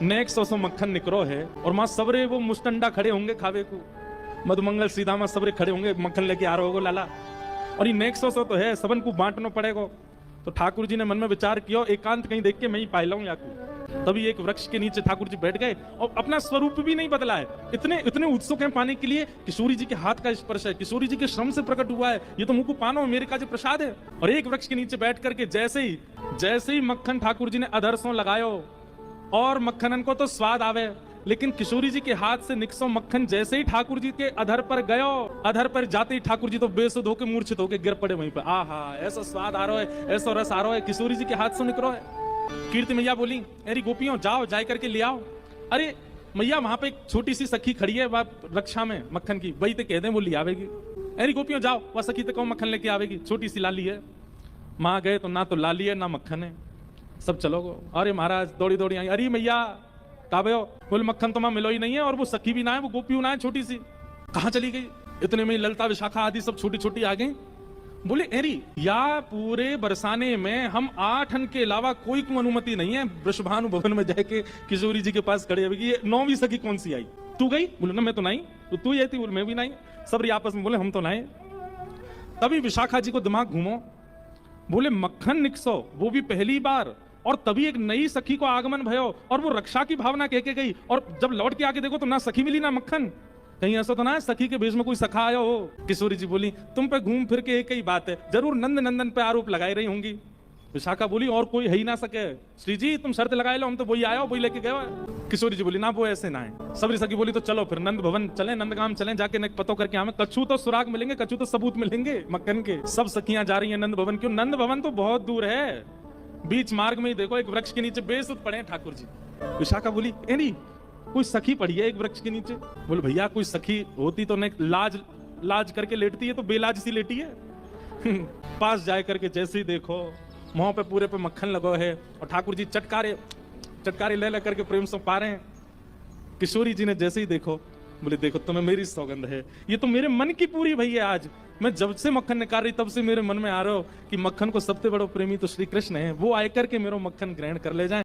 नेक सो मक्खन निकरो है और मां सबरे वो मुस्टंडा खड़े होंगे खावे को, मधुमंगल सीधा मां सबरे खड़े होंगे मक्खन लेके आ रहे हो लाला, और ये नेक सो तो है सबन को बांटना पड़ेगा। तो ठाकुर जी ने मन में विचार किया, एकांत कहीं देख के मैं ही पाई लाऊं याकू। तभी एक वृक्ष के नीचे ठाकुर जी बैठ गए और अपना स्वरूप भी नहीं बदला है, इतने इतने उत्सुक हैं पाने के लिए। किशोरी जी के हाथ का स्पर्श है, किशोरी जी के श्रम से प्रकट हुआ है, ये तो मुंह को पानो मेरे का जो प्रसाद है। और एक वृक्ष के नीचे बैठ करके जैसे ही मक्खन ठाकुर जी ने अधरसों लगायो और मक्खनन को तो स्वाद आवे, लेकिन किशोरी जी के हाथ से निकसो मक्खन जैसे ही ठाकुर जी के अधर पर गयो, अधर पर जाते ही ठाकुर जी तो बेसुध होकर मूर्छित होकर गिर पड़े वहीं पर। आहा, ऐसा स्वाद आ रहा है, ऐसा रस आ रहा है, किशोरी जी के हाथ से निकलो है। कीर्ति मैया बोली, अरे गोपियों जाओ जाए करके ले आओ। अरे मैया वहां पे एक छोटी सी सखी खड़ी है रक्षा में मक्खन की, वही तो कह दे वो ले आवेगी। अरे गोपियों जाओ, वह सखी तो कौन मक्खन लेके आवेगी, छोटी सी लाली है। माँ गए तो ना तो लाली है ना मक्खन है, सब चलो गो। अरे महाराज दौड़ी दौड़ी आई, अरे मैया काबे हो, बोले मक्खन तो मां मिलो ही नहीं है, और वो सखी भी ना है, वो गोपी ना है छोटी सी, कहां चली गई। इतने में ललता विशाखा आदि सब छोटी छोटी आ गई। बोले एरी या पूरे बरसाने में हम 8 के अलावा कोई को अनुमति नहीं है वृषभानु भवन में जाके किशोरी जी के पास खड़े हुए। ये 9वीं सखी कौन सी आई, तू गई? बोले ना मैं तो नहीं, तो तू ये थी, बोले मैं भी नहीं। सब आपस में बोले हम तो नहीं। तभी विशाखा जी को दिमाग घूमो, बोले मक्खन निकसो वो भी पहली बार, और तभी एक नई सखी को आगमन भयो और वो रक्षा की भावना कह के गई, और जब लौट के आके देखो तो ना सखी मिली ना मक्खन। कहीं ऐसा तो ना है सखी के भेष में कोई सखा आया हो। किशोरी जी बोली तुम पे घूम फिर के एक ही बात है, जरूर नंद नंदन पे आरोप लगाई रही होंगी। विशाखा बोली और कोई है ही ना सके, श्री जी तुम शर्त लगाए लो, हम तो वही आया हो, वही लेके गए। किशोरी जी बोली ना वो ऐसे ना है। सबरी सखी बोली तो चलो फिर नंद भवन चले, नंदगाम चले, जाके न पतो करके हमें कछु तो सुराग मिलेंगे, कछु तो सबूत मिलेंगे मक्खन के। सब सखियां जा रही है नंद भवन। क्यों? नंद भवन तो बहुत दूर है, बीच मार्ग में ही देखो एक वृक्ष के नीचे बेसुध पड़े हैं ठाकुर जी। विशाखा बोली एनी कोई सखी पड़ी है एक वृक्ष के नीचे? बोले भैया कोई सखी होती तो न लाज करके लेटती है, तो बेलाज सी लेटी है। पास जाए करके जैसे ही देखो मुंह पे पूरे पे मक्खन लगो है, और ठाकुर जी चटकारे ले करके प्रेम से पा रहे हैं। किशोरी जी ने जैसे ही देखो, बोले देखो तुम्हें मेरी सौगंध है, ये तो मेरे मन की पूरी भई है। आज मैं जब से मक्खन निकाल रही तब से मेरे मन में आ रहा हो कि मक्खन को सबसे बड़ा प्रेमी तो श्री कृष्ण है, वो आकर के मेरा मक्खन ग्रहण कर ले जाए।